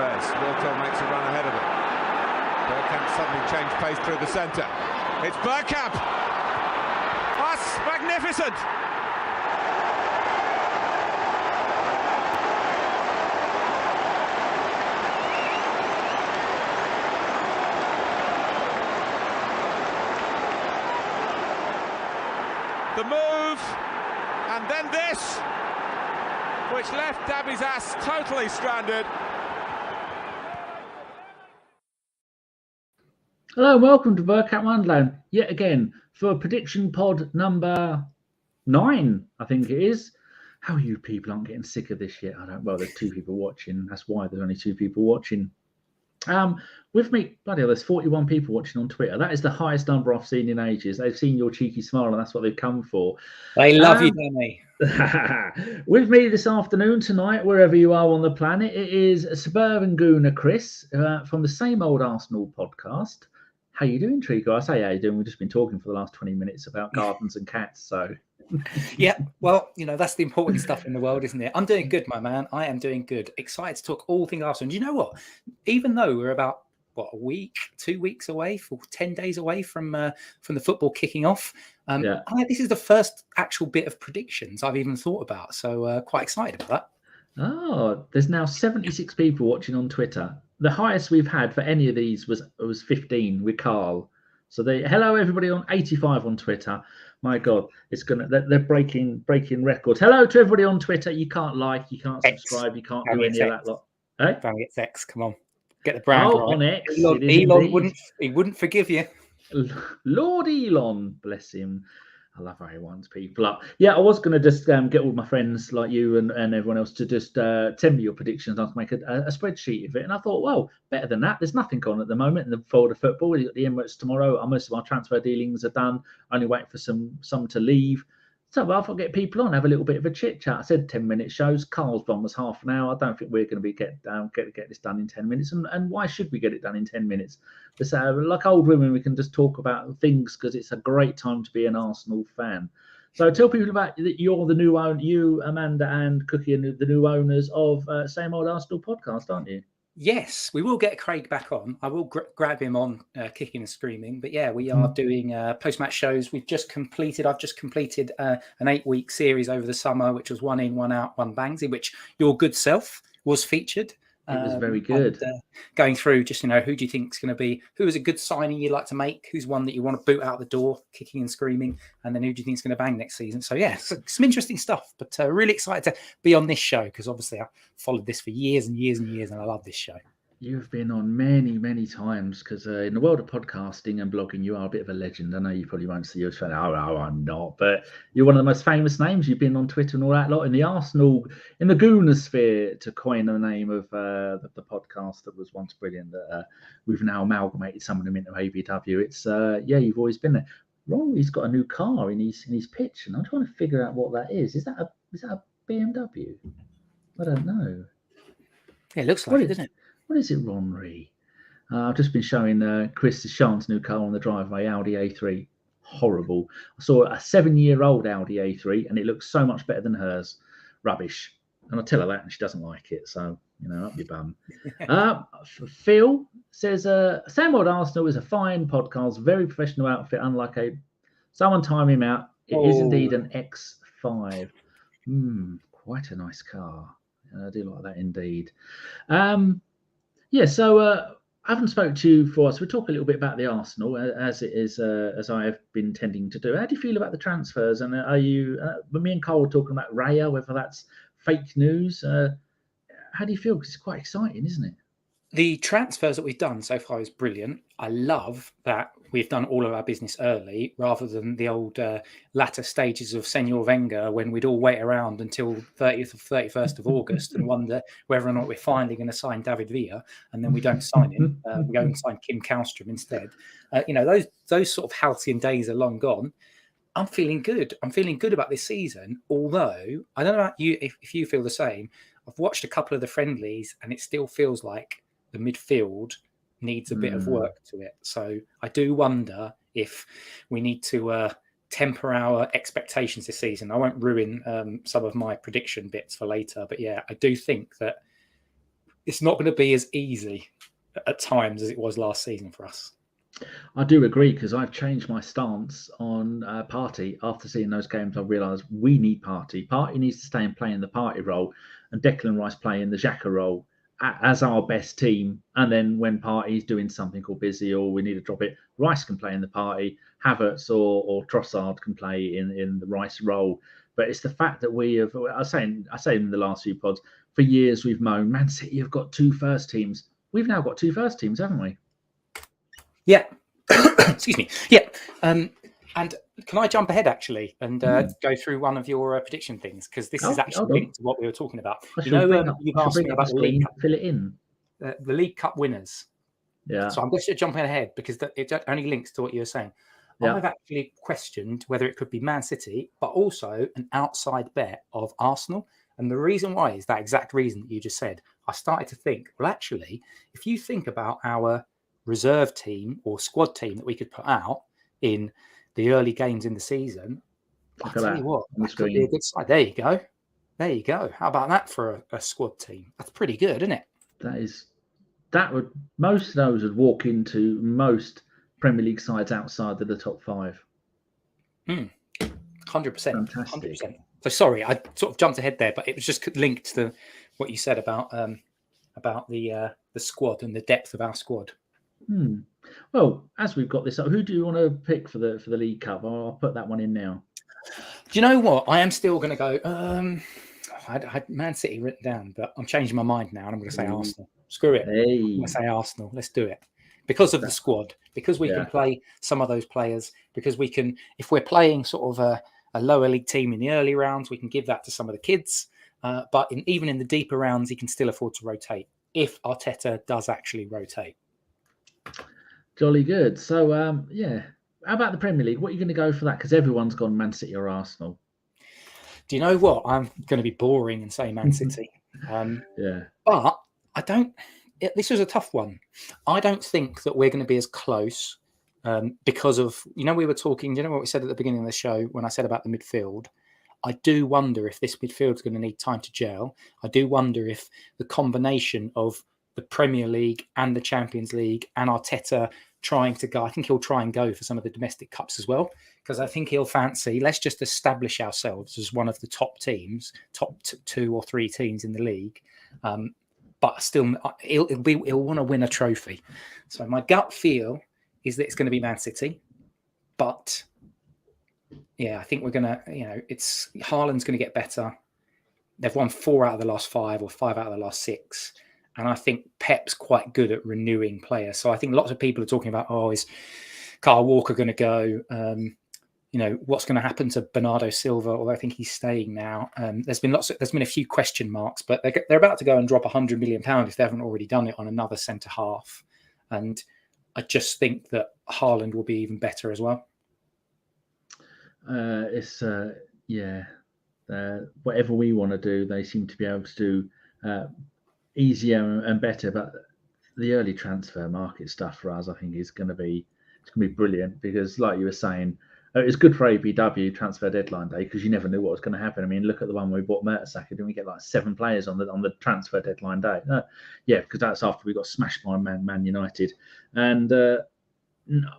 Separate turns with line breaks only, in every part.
Perez. Wilton makes a run ahead of him. Bergkamp suddenly changed pace through the centre. It's Bergkamp! That's magnificent! The move, and then this, which left Dabby's ass totally stranded.
Hello and welcome to Bergkamp Wonderland, yet again, for prediction pod number 9, I think it is. How you people aren't getting sick of this yet? Well, there's 2 people watching. That's why there's only 2 people watching. With me, bloody hell, there's 41 people watching on Twitter. That is the highest number I've seen in ages. They've seen your cheeky smile and that's what they've come for.
They love you, Danny.
With me this afternoon, tonight, wherever you are on the planet, it is Suburban Gooner Chris from the Same Old Arsenal podcast. How you doing, Trico? I say how you doing. We've just been talking for the last 20 minutes about gardens and cats, so...
Yeah, well, you know, that's the important stuff in the world, isn't it? I'm doing good, my man. I am doing good. Excited to talk all things Arsenal. And you know what? Even though we're about, a week, 2 weeks away, 10 days away from the football kicking off, this is the first actual bit of predictions I've even thought about. So quite excited about that.
Oh, there's now 76 people watching on Twitter. The highest we've had for any of these was 15 with Carl. So hello everybody on 85 on Twitter. My God, they're breaking records. Hello to everybody on Twitter. You can't like, you can't subscribe, you can't do any of that lot. Hey?
It's X. Come on, get the brand right.
On X,
Elon wouldn't forgive you.
Lord Elon, bless him. I love how he winds people up. Yeah, I was going to just get all my friends like you and everyone else to just send me your predictions. I'll make a spreadsheet of it. And I thought, well, better than that. There's nothing on at the moment in the world of football. You've got the Emirates tomorrow. Most of our transfer dealings are done. Only waiting for some to leave. So I thought get people on, have a little bit of a chit chat. I said 10-minute shows. Carl's one was half an hour. I don't think we're going to be get this done in 10 minutes. And why should we get it done in 10 minutes? Just like old women, we can just talk about things because it's a great time to be an Arsenal fan. So tell people about that. You're the new owner, you, Amanda, and Cookie, and the new owners of Same Old Arsenal podcast, aren't you?
Yes, we will get Craig back on. I will grab him on Kicking and Screaming. But yeah, we are doing post-match shows. I've just completed an 8-week series over the summer, which was 1 in, 1 out, 1 bangs, in which your good self was featured.
It was very good.
And, going through just, who do you think is going to be, who is a good signing you'd like to make? Who's one that you want to boot out the door, kicking and screaming? And then who do you think is going to bang next season? So yeah, some interesting stuff, but really excited to be on this show because obviously I followed this for years and years and years and I love this show.
You've been on many, many times because in the world of podcasting and blogging, you are a bit of a legend. I know you probably won't see your fan. Oh, I'm not. But you're one of the most famous names. You've been on Twitter and all that lot in the Arsenal, in the Goonosphere, to coin the name of the podcast that was once brilliant. That we've now amalgamated some of them into ABW. It's you've always been there. Rory's got a new car in his pitch, and I'm trying to figure out what that is. Is that a BMW? I don't know.
Yeah, it looks like it, doesn't it?
What is it, Ronry? I've just been showing Chris Sean's new car on the driveway, Audi A3. Horrible. I saw a 7-year-old Audi A3, and it looks so much better than hers. Rubbish. And I tell her that, and she doesn't like it. So, up your bum. Phil says, Same Old Arsenal is a fine podcast, very professional outfit, unlike someone time him out. It is indeed an X5. Quite a nice car. I do like that indeed. So I haven't spoken to you for us. We'll talk a little bit about the Arsenal as it is, as I have been tending to do. How do you feel about the transfers? And are you, me and Carl were talking about Raya, whether that's fake news. How do you feel? Because it's quite exciting, isn't it?
The transfers that we've done so far is brilliant. I love that we've done all of our business early rather than the old latter stages of Senor Wenger when we'd all wait around until 30th or 31st of August and wonder whether or not we're finally going to sign David Villa, and then we don't sign him. We go and sign Kim Kallstrom instead. Those sort of halcyon days are long gone. I'm feeling good. I'm feeling good about this season, although I don't know about you if you feel the same. I've watched a couple of the friendlies and it still feels like the midfield needs a bit of work to it. So I do wonder if we need to temper our expectations this season. I won't ruin some of my prediction bits for later, but yeah, I do think that it's not going to be as easy at times as it was last season for us.
I do agree, because I've changed my stance on Partey after seeing those games. I realised we need Partey. Partey needs to stay and play in the Partey role, and Declan Rice play in the Xhaka role as our best team. And then when Partey's doing something or busy or we need to drop it, Rice can play in the Partey. Havertz or Trossard can play in the Rice role. But it's the fact that we have. I say in the last few pods, for years we've moaned, Man City have got 2 first teams. We've now got 2 first teams, haven't we?
Yeah. Excuse me. Yeah. And can I jump ahead actually and go through one of your prediction things? Because this is actually linked to what we were talking about. You've asked me about the League Cup.
Fill it in.
The League Cup winners.
Yeah.
So I'm going to jump ahead because it only links to what you were saying. Yeah. I've actually questioned whether it could be Man City, but also an outside bet of Arsenal. And the reason why is that exact reason that you just said. I started to think, well, actually, if you think about our reserve team or squad team that we could put out in the early games in the season, I'll tell you what, that could be a good side. There you go. There you go. How about that for a squad team? That's pretty good, isn't it?
Most of those would walk into most Premier League sides outside of the top 5.
100%.
Fantastic.
100%. So sorry, I sort of jumped ahead there, but it was just linked to what you said about the squad and the depth of our squad.
Well, as we've got this up, who do you want to pick for the League Cup? I'll put that one in now.
Do you know what? I am still going to go. I had Man City written down, but I'm changing my mind now, and I'm going to say Arsenal. Screw it.
Hey.
I'm going to say Arsenal. Let's do it because of the squad. Because we can play some of those players. Because we can, if we're playing sort of a lower league team in the early rounds, we can give that to some of the kids. But even in the deeper rounds, he can still afford to rotate if Arteta does actually rotate.
Jolly good. So, how about the Premier League? What are you going to go for that? Because everyone's gone Man City or Arsenal.
Do you know what? I'm going to be boring and say Man City. But I don't. This was a tough one. I don't think that we're going to be as close because of, we were talking, what we said at the beginning of the show when I said about the midfield? I do wonder if this midfield is going to need time to gel. I do wonder if the combination of the Premier League and the Champions League and Arteta trying to go, I think he'll try and go for some of the domestic cups as well, because I think he'll fancy, let's just establish ourselves as one of the top teams, top 2 or 3 teams in the league. But still, he'll want to win a trophy. So my gut feel is that it's going to be Man City. But yeah, I think we're going to, it's Haaland's going to get better. They've won 4 out of the last 5 or 5 out of the last 6. And I think Pep's quite good at renewing players. So I think lots of people are talking about, is Kyle Walker going to go? What's going to happen to Bernardo Silva? Although I think he's staying now. There's been a few question marks, but they're about to go and drop £100 million if they haven't already done it on another centre half. And I just think that Haaland will be even better as well.
Whatever we want to do, they seem to be able to do easier and better. But the early transfer market stuff for us, I think, is going to be brilliant, because, like you were saying, it's good for ABW transfer deadline day, because you never knew what was going to happen. I mean, look at the one we bought Mertesacker. Didn't we get like 7 players on the transfer deadline day? Because that's after we got smashed by Man United. And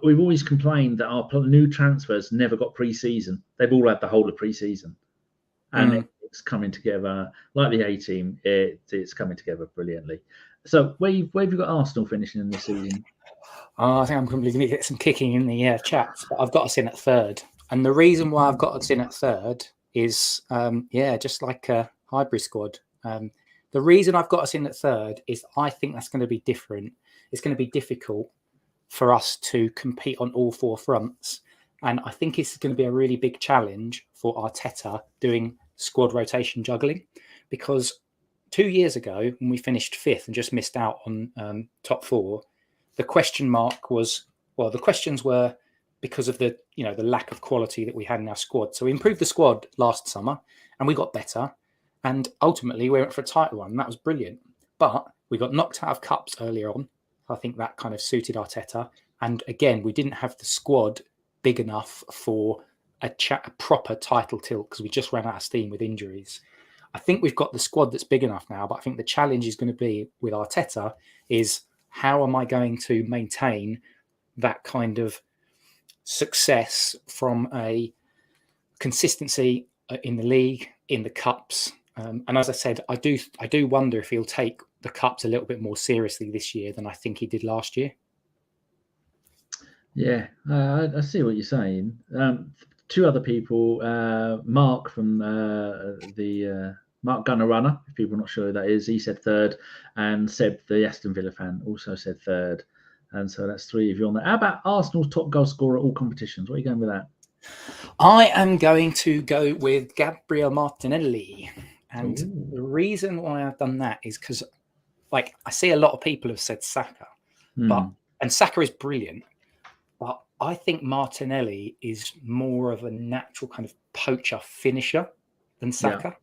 we've always complained that our new transfers never got pre-season. They've all had the whole of pre-season. And it's coming together like the A team. It's coming together brilliantly. So where have you got Arsenal finishing in this season?
I think I'm probably going to get some kicking in the chats, but I've got us in at 3rd. And the reason why I've got us in at 3rd is, just like a hybrid squad. The reason I've got us in at 3rd is I think that's going to be different. It's going to be difficult for us to compete on all 4 fronts. And I think it's going to be a really big challenge for Arteta doing squad rotation juggling, because 2 years ago when we finished 5th and just missed out on top 4, the question mark was, the questions were because of the lack of quality that we had in our squad. So we improved the squad last summer and we got better, and ultimately we went for a title run, and that was brilliant. But we got knocked out of cups earlier on. I think that kind of suited Arteta. And again, we didn't have the squad big enough for a proper title tilt, because we just ran out of steam with injuries. I think we've got the squad that's big enough now, but I think the challenge is going to be with Arteta is how am I going to maintain that kind of success from a consistency in the league, in the cups. And as I said, I do wonder if he'll take the cups a little bit more seriously this year than I think he did last year.
Yeah, I see what you're saying. Two other people, Mark from the Mark Gunner Runner, if people are not sure who that is, he said third, and Seb, the Aston Villa fan, also said third. And so that's three of you on there. How about Arsenal's top goal scorer at all competitions? What are you going with that?
I am going to go with Gabriel Martinelli. And the reason why I've done that is because, like, I see a lot of people have said Saka, and Saka is brilliant, but I think Martinelli is more of a natural kind of poacher finisher than Saka. Yeah.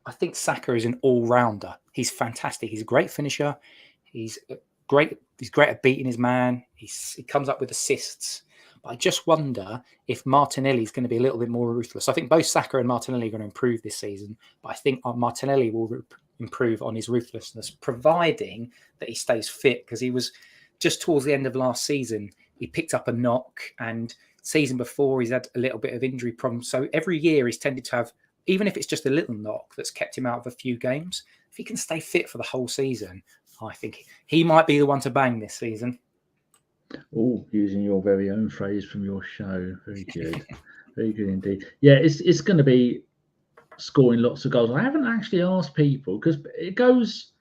I think Saka is an all-rounder. He's fantastic. He's a great finisher. He's great at beating his man. He comes up with assists. But I just wonder if Martinelli is going to be a little bit more ruthless. I think both Saka and Martinelli are going to improve this season, but I think Martinelli will improve on his ruthlessness, providing that he stays fit, because he was just towards the end of last season, he picked up a knock, and season before he's had a little bit of injury problems. So every year he's tended to have, even if it's just a little knock that's kept him out of a few games, if he can stay fit for the whole season, I think he might be the one to bang this season.
Oh, using your very own phrase from your show. Very good. Very good indeed. Yeah, it's going to be scoring lots of goals. I haven't actually asked people, because it goes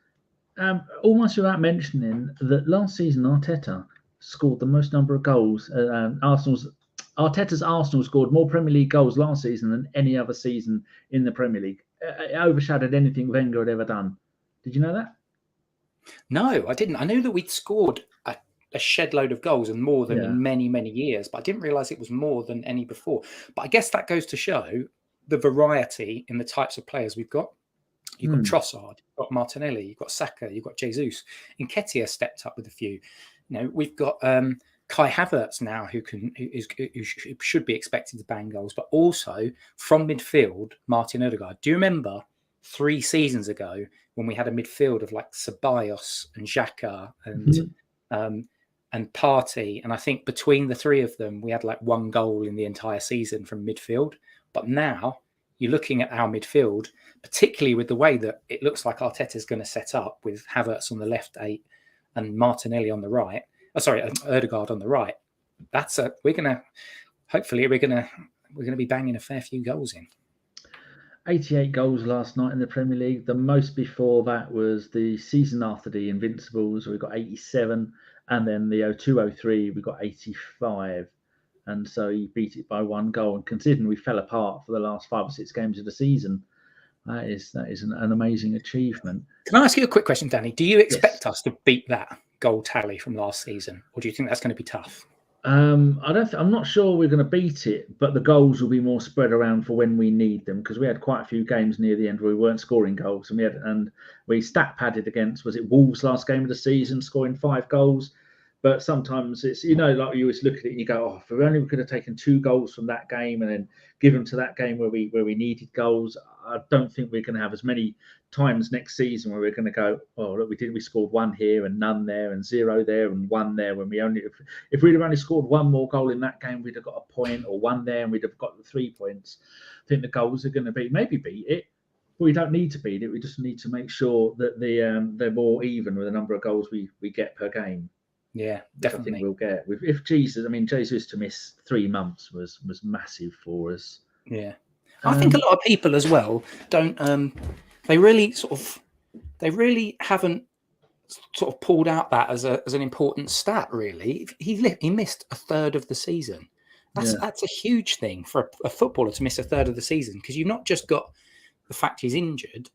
almost without mentioning that last season Arteta scored the most number of goals. Arteta's Arsenal scored more Premier League goals last season than any other season in the Premier League. It overshadowed anything Wenger had ever done. Did you know that?
No, I didn't. I knew that we'd scored a shed load of goals and more than in many, many years, but I didn't realise it was more than any before. But I guess that goes to show the variety in the types of players we've got. You've got Trossard, you've got Martinelli, you've got Saka, you've got Jesus. Nketiah stepped up with a few. You know, we've got Kai Havertz now, who should be expected to bang goals, but also from midfield, Martin Odegaard. Do you remember 3 seasons ago when we had a midfield of like Ceballos and Xhaka and Partey, and I think between the three of them, we had like 1 goal in the entire season from midfield. But now you're looking at our midfield, particularly with the way that it looks like Arteta's going to set up with Havertz on the left 8 and Martinelli on the right. Odegaard on the right. We're going to be banging a fair few goals in.
88 goals last night in the Premier League. The most before that was the season after the Invincibles, where we got 87. And then the 02-03, we got 85. And so he beat it by 1 goal. And considering we fell apart for the last 5 or 6 games of the season, that is an amazing achievement.
Can I ask you a quick question, Danny? Do you expect us to beat that goal tally from last season? Or do you think that's going to be tough?
I'm not sure we're going to beat it, but the goals will be more spread around for when we need them, because we had quite a few games near the end where we weren't scoring goals, and we stat padded against, was it Wolves last game of the season, scoring 5 goals. But sometimes it's, like you always look at it and you go, if we could have taken 2 goals from that game and then given to that game where we needed goals. I don't think we're going to have as many times next season where we're going to go, look, we scored 1 here and none there and 0 there and 1 there, when if we'd have only scored 1 more goal in that game, we'd have got a point, or 1 there and we'd have got the 3 points. I think the goals are going to be maybe beat it, but we don't need to beat it. We just need to make sure that they're more even with the number of goals we get per game.
Yeah, definitely.
I think we'll get. If Jesus to miss 3 months was massive for us.
Yeah, I think a lot of people as well don't. They really haven't sort of pulled out that as an important stat. Really, he missed a third of the season. That's a huge thing for a footballer to miss a third of the season, because you've not just got the fact he's injured.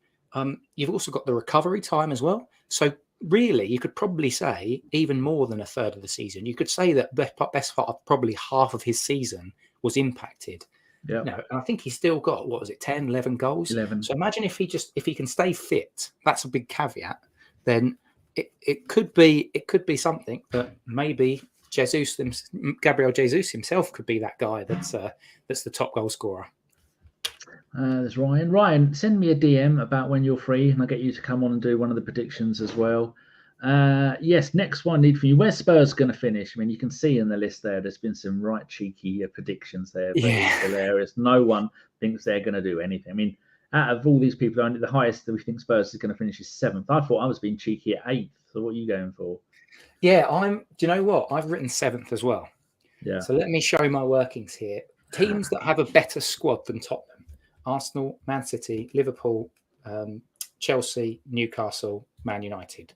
You've also got the recovery time as well. So really, you could probably say even more than a third of the season. You could say that best part of probably half of his season was impacted.
Yeah.
And I think he's still got, 10, 11 goals?
11.
So imagine if he can stay fit, that's a big caveat, then it could be something that maybe Gabriel Jesus himself could be that guy that's the top goal scorer.
There's Ryan. Ryan, send me a DM about when you're free, and I'll get you to come on and do one of the predictions as well. Yes, next one need for you. Where's Spurs going to finish? I mean, you can see in the list there's been some right cheeky predictions there, but it's hilarious. No one thinks they're going to do anything. I mean, out of all these people, only the highest that we think Spurs is going to finish is 7th. I thought I was being cheeky at 8th. So what are you going for?
Yeah, do you know what? I've written 7th as well.
Yeah.
So let me show you my workings here. Teams that have a better squad than Tottenham: Arsenal, Man City, Liverpool, Chelsea, Newcastle, Man United.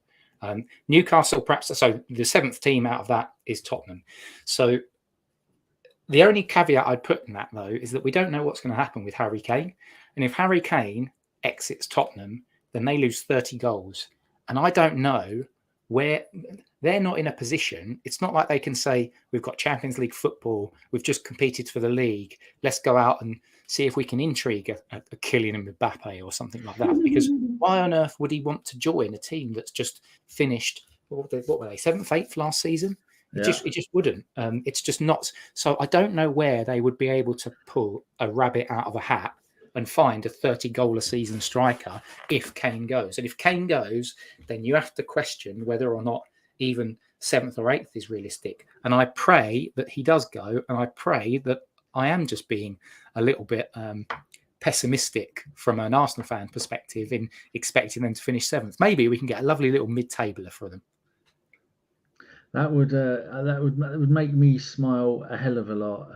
Newcastle, perhaps. So the 7th team out of that is Tottenham. So the only caveat I'd put in that, though, is that we don't know what's going to happen with Harry Kane. And if Harry Kane exits Tottenham, then they lose 30 goals. And I don't know where they're not in a position. It's not like they can say, we've got Champions League football, we've just competed for the league, let's go out and see if we can intrigue a Kylian Mbappe or something like that. Because why on earth would he want to join a team that's just finished, what were they, 7th, 8th last season? It just wouldn't. It's just not. So I don't know where they would be able to pull a rabbit out of a hat and find a 30-goal-a-season striker if Kane goes. And if Kane goes, then you have to question whether or not even 7th or 8th is realistic. And I pray that he does go, and I pray that I am just being a little bit pessimistic from an Arsenal fan perspective in expecting them to finish 7th. Maybe we can get a lovely little mid-tabler for them.
That would make me smile a hell of a lot.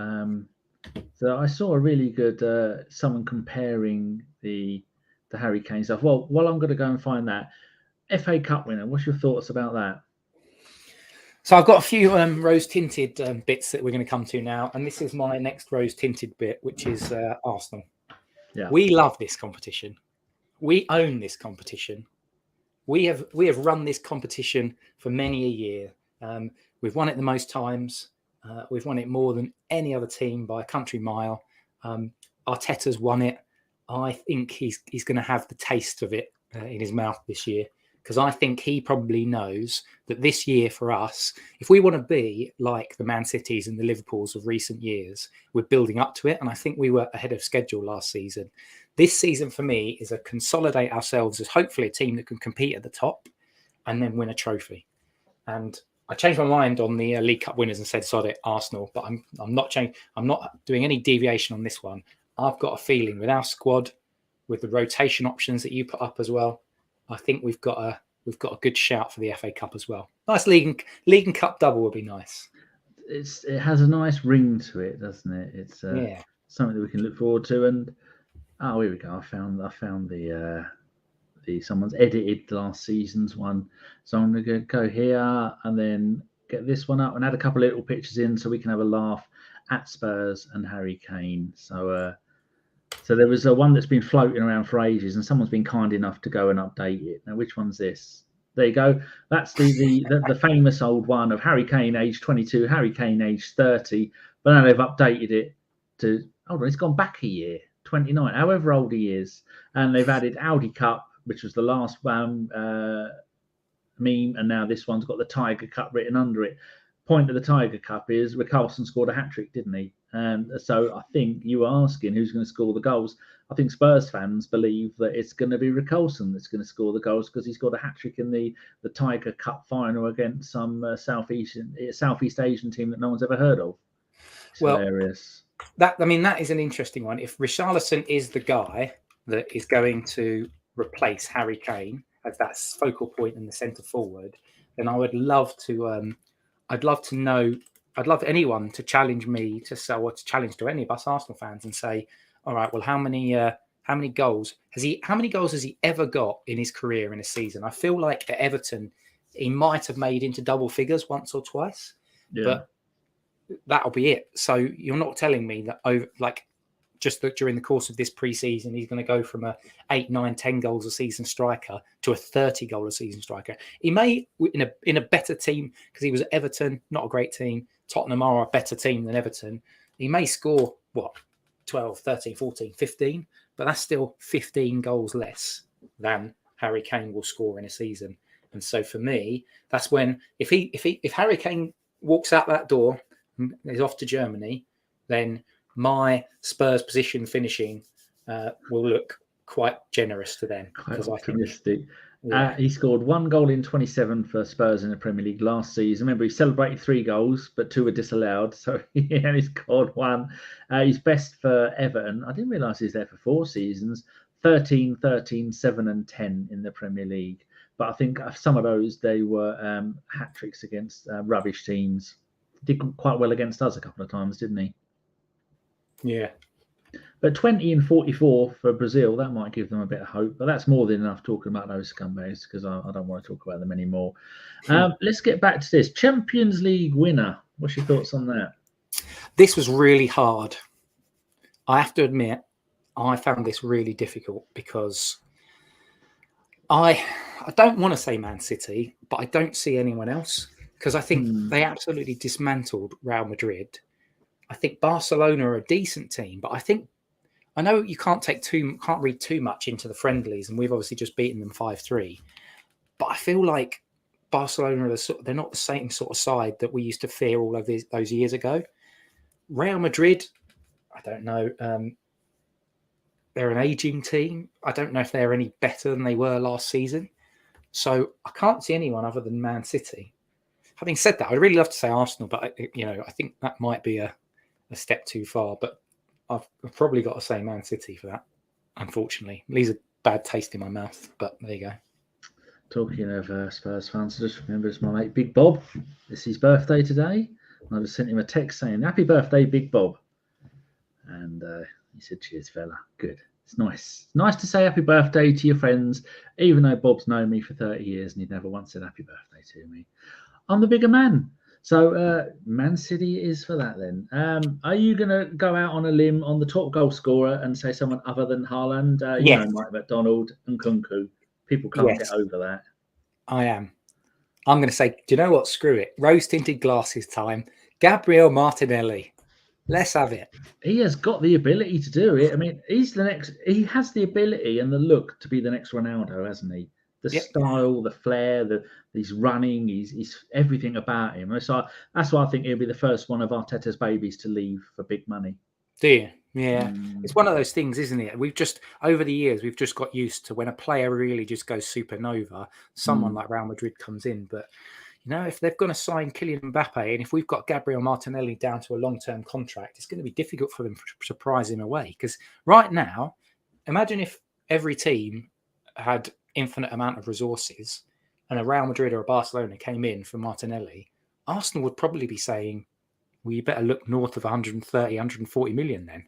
So I saw a really good someone comparing the Harry Kane stuff. Well, I'm going to go and find that FA Cup winner. What's your thoughts about that?
So I've got a few rose-tinted bits that we're going to come to now, and this is my next rose-tinted bit, which is Arsenal. Yeah. We love this competition. We own this competition. We have run this competition for many a year. We've won it the most times. We've won it more than any other team by a country mile. Arteta's won it. I think he's going to have the taste of it in his mouth this year, because I think he probably knows that this year for us, if we want to be like the Man Cities and the Liverpools of recent years, we're building up to it. And I think we were ahead of schedule last season. This season for me is a consolidate ourselves as hopefully a team that can compete at the top and then win a trophy. And I changed my mind on the League Cup winners and said, sod it, Arsenal. But I'm not changing. I'm not doing any deviation on this one. I've got a feeling with our squad, with the rotation options that you put up as well, I think we've got a good shout for the FA Cup as well. Nice league and cup double would be nice.
It has a nice ring to it, doesn't it? It's something that we can look forward to. And here we go. I found the someone's edited last season's one, so I'm going to go here and then get this one up and add a couple of little pictures in so we can have a laugh at Spurs and Harry Kane. So there was one that's been floating around for ages, and someone's been kind enough to go and update it. Now, which one's this? There you go. That's the famous old one of Harry Kane, age 22, Harry Kane, age 30. But now they've updated it to, hold on, it's gone back a year, 29, however old he is. And they've added Audi Cup, which was the last one meme, and now this one's got the Tiger Cup written under it. Point of the Tiger Cup is Richarlison scored a hat-trick, didn't he? And so I think you were asking who's going to score the goals. I think Spurs fans believe that it's going to be Richarlison that's going to score the goals because he's got a hat-trick in the Tiger Cup final against some Southeast Asian team that no one's ever heard of. It's hilarious.
That is an interesting one. If Richarlison is the guy that is going to replace Harry Kane as that focal point in the centre forward, then I would love to. I'd love anyone to challenge me to challenge to any of us Arsenal fans and say, all right, well, how many goals has he ever got in his career in a season? I feel like at Everton, he might have made into double figures once or twice, but that'll be it. So you're not telling me that during the course of this pre-season, he's going to go from a 8, 9, 10 goals a season striker to a 30 goal a season striker. He may, in a better team, because he was at Everton, not a great team. Tottenham are a better team than Everton. He may score, 12, 13, 14, 15, but that's still 15 goals less than Harry Kane will score in a season. And so for me, that's when, if Harry Kane walks out that door and is off to Germany, then my Spurs position finishing will look quite generous to them.
Quite
because
optimistic.
I think,
He scored 1 goal in 27 for Spurs in the Premier League last season. Remember, he celebrated 3 goals, but 2 were disallowed. So he only scored 1. He's best for Everton. I didn't realise he's there for 4 seasons. 13, 13, 7 and 10 in the Premier League. But I think some of those, they were hat-tricks against rubbish teams. Did quite well against us a couple of times, didn't he?
Yeah.
But 20 and 44 for Brazil, that might give them a bit of hope. But that's more than enough talking about those scumbags, because I don't want to talk about them anymore. Let's get back to this. Champions League winner. What's your thoughts on that?
This was really hard. I have to admit, I found this really difficult because I don't want to say Man City, but I don't see anyone else, because I think they absolutely dismantled Real Madrid. I think Barcelona are a decent team, but I know you can't read too much into the friendlies, and we've obviously just beaten them 5-3. But I feel like Barcelona they're not the same sort of side that we used to fear all of those years ago. Real Madrid, I don't know. They're an aging team. I don't know if they're any better than they were last season. So I can't see anyone other than Man City. Having said that, I'd really love to say Arsenal, but I think that might be a step too far. But I've probably got to say Man City for that, unfortunately. It leaves a bad taste in my mouth, but there you go.
Talking of Spurs fans, I just remember it's my mate Big Bob. It's his birthday today. And I just sent him a text saying, "Happy birthday, Big Bob." And he said, "Cheers, fella. Good. It's nice. It's nice to say happy birthday to your friends, even though Bob's known me for 30 years and he'd never once said happy birthday to me. I'm the bigger man." So Man City is for that then. Are you going to go out on a limb on the top goal scorer and say someone other than Haaland?
Yes.
Mike McDonald and Kunku. People can't get over that.
I am. I'm going to say, do you know what? Screw it. Rose-tinted glasses time. Gabriel Martinelli. Let's have it.
He has got the ability to do it. I mean, he's the next. He has the ability and the look to be the next Ronaldo, hasn't he? The style, the flair, he's running, he's everything about him. So that's why I think he'll be the first one of Arteta's babies to leave for big money.
Do you? Yeah. It's one of those things, isn't it? Over the years, we've just got used to when a player really just goes supernova, someone like Real Madrid comes in. But, if they're going to sign Kylian Mbappe and if we've got Gabriel Martinelli down to a long-term contract, it's going to be difficult for them to surprise him away. Because right now, imagine if every team had infinite amount of resources and a Real Madrid or a Barcelona came in for Martinelli, Arsenal would probably be saying, well, you better look north of 130, 140 million then.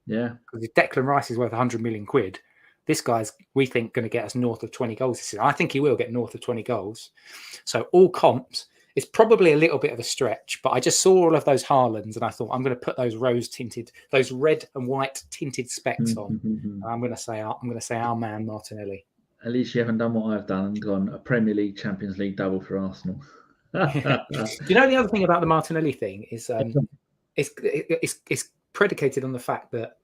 Yeah.
Because if Declan Rice is worth 100 million quid, this guy's, we think, going to get us north of 20 goals this season. I think he will get north of 20 goals. So all comps, it's probably a little bit of a stretch, but I just saw all of those Haalands and I thought, I'm going to put those those red and white tinted specs on. And I'm going to say our man Martinelli.
At least you haven't done what I've done and gone a Premier League, Champions League double for Arsenal.
The other thing about the Martinelli thing is it's predicated on the fact that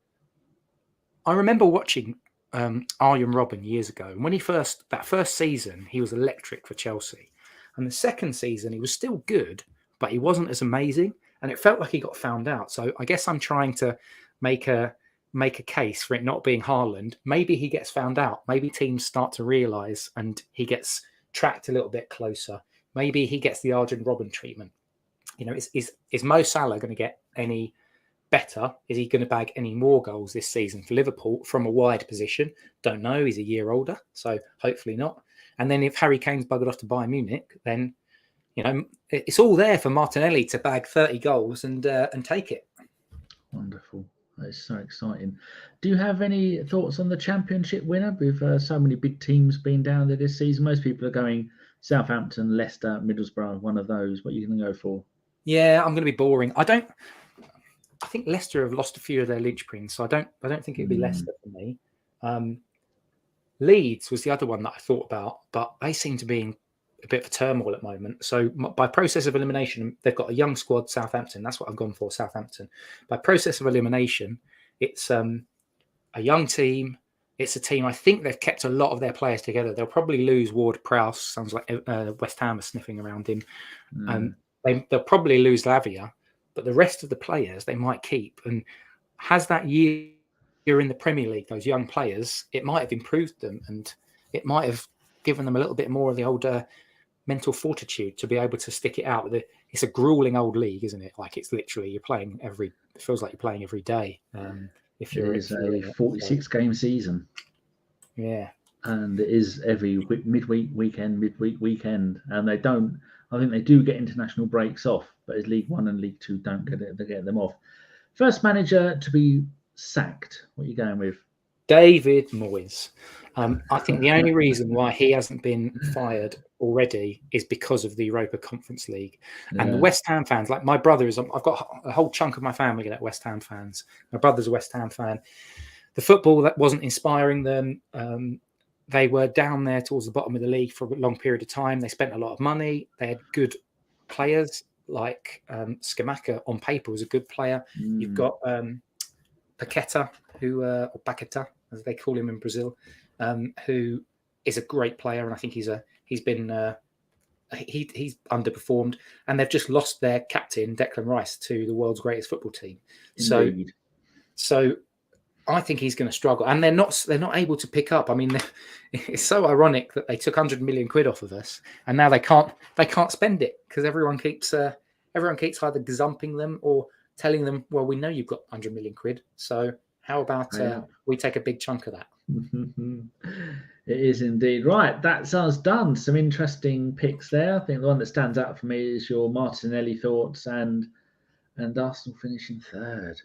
I remember watching Arjen Robben years ago. And when that first season, he was electric for Chelsea. And the second season, he was still good, but he wasn't as amazing. And it felt like he got found out. So I guess I'm trying to make a case for it not being Haaland. Maybe he gets found out. Maybe teams start to realise and he gets tracked a little bit closer. Maybe he gets the Arjen Robben treatment. Is Mo Salah going to get any better? Is he going to bag any more goals this season for Liverpool from a wide position? Don't know. He's a year older, so hopefully not. And then if Harry Kane's buggered off to Bayern Munich, then it's all there for Martinelli to bag 30 goals and take it.
Wonderful. That is so exciting. Do you have any thoughts on the Championship winner with so many big teams being down there this season? Most people are going Southampton, Leicester, Middlesbrough, one of those. What are you going to go for?
Yeah, I'm going to be boring. I think Leicester have lost a few of their linchpins, so I don't think it'd be Leicester for me. Leeds was the other one that I thought about, but they seem to be in a bit of a turmoil at the moment. So by process of elimination, they've got a young squad, Southampton. That's what I've gone for, Southampton. By process of elimination, it's a young team. It's a team, I think they've kept a lot of their players together. They'll probably lose Ward-Prowse. Sounds like West Ham are sniffing around him. They'll probably lose Lavia, but the rest of the players they might keep. And has that year you're in the Premier League, those young players, it might have improved them, and it might have given them a little bit more of the older mental fortitude to be able to stick it out. It's a grueling old league, isn't it? Like, it's literally it feels like you're playing every day. If you're
It is a 46 game season.
Yeah.
And it is every midweek weekend, and I think they do get international breaks off, but as League One and League Two don't get them off. First manager to be sacked. What are you going with?
David Moyes. I think the only reason why he hasn't been fired already is because of the Europa Conference League. And the West Ham fans, like my brother I've got a whole chunk of my family that West Ham fans. My brother's a West Ham fan. The football that wasn't inspiring them. They were down there towards the bottom of the league for a long period of time. They spent a lot of money. They had good players like Scamacca on paper was a good player. You've got Paqueta, or Paqueta, as they call him in Brazil, who is a great player, and I think he's underperformed, and they've just lost their captain Declan Rice to the world's greatest football team.
Indeed.
So I think he's going to struggle, and they're not able to pick up. I mean, it's so ironic that they took 100 million quid off of us, and now they can't spend it because everyone keeps either gazumping them or telling them, well, we know you've got 100 million quid, so how about we take a big chunk of that?
It is indeed. Right, that's us done. Some interesting picks there. I think the one that stands out for me is your Martinelli thoughts and Arsenal finishing third.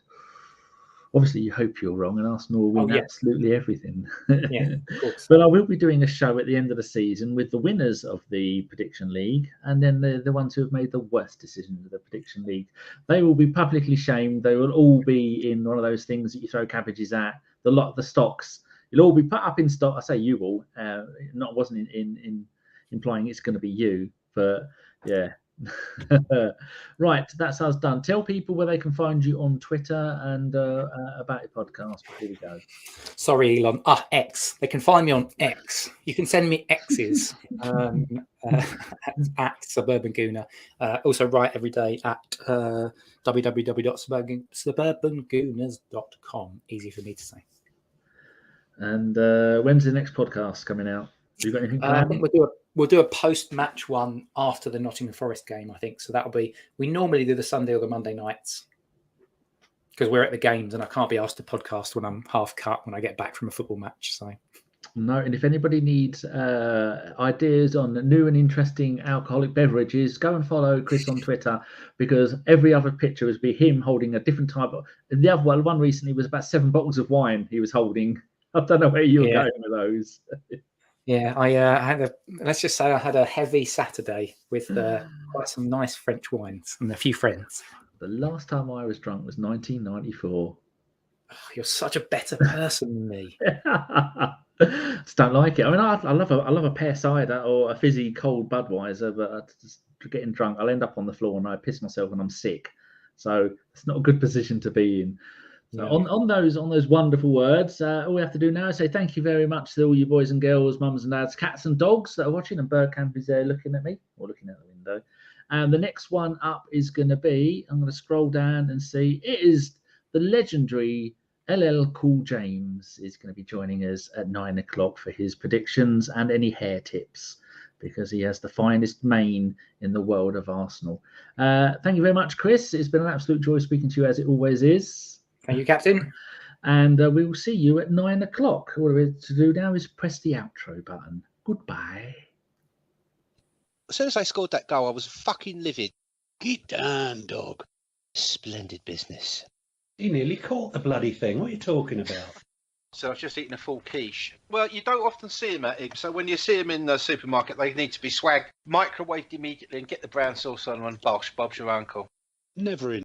Obviously, you hope you're wrong and Arsenal will win absolutely everything.
Yeah, of course.
But I will be doing a show at the end of the season with the winners of the Prediction League and then the ones who have made the worst decisions of the Prediction League. They will be publicly shamed. They will all be in one of those things that you throw cabbages at. The stocks. You'll all be put up in stock. I say you all. Wasn't in implying it's going to be you, but yeah. Right, that's us done. Tell people where they can find you on Twitter and about your podcast before we go.
Sorry, Elon. X. They can find me on X. You can send me X's at Suburban Gooner. Also write every day at www.suburbangooners.com. Easy for me to say. And
when's the next podcast coming out? Have you got anything planned?
I think we'll do a post-match one after the Nottingham Forest game, I think. So that'll be, we normally do the Sunday or the Monday nights because we're at the games and I can't be asked to podcast when I'm half cut when I get back from a football match. So
no, and if anybody needs ideas on new and interesting alcoholic beverages, go and follow Chris on Twitter because every other picture was be him holding a different type of. The other one recently was about 7 bottles of wine he was holding. I don't know where you're going with those.
Yeah, I had let's just say I had a heavy Saturday with quite some nice French wines and a few friends.
The last time I was drunk was 1994.
Oh, you're such a better person than me.
Just don't like it. I mean, I love a pear cider or a fizzy cold Budweiser, but just getting drunk, I'll end up on the floor and I piss myself and I'm sick. So it's not a good position to be in. So on those wonderful words, all we have to do now is say thank you very much to all you boys and girls, mums and dads, cats and dogs that are watching. And Bergkamp is there looking at me or looking out the window. And the next one up is going to be, I'm going to scroll down and see, it is the legendary LL Cool James is going to be joining us at 9 o'clock for his predictions and any hair tips because he has the finest mane in the world of Arsenal. Thank you very much, Chris. It's been an absolute joy speaking to you as it always is.
Thank you, Captain.
And we will see you at 9 o'clock. All we have to do now is press the outro button. Goodbye.
As soon as I scored that goal, I was fucking livid. Get down, dog. Splendid business.
You nearly caught the bloody thing. What are you talking about?
So I was just eating a full quiche. Well, you don't often see them at it. So when you see them in the supermarket, they need to be swagged, microwaved immediately and get the brown sauce on and bosh, Bob's your uncle. Never in.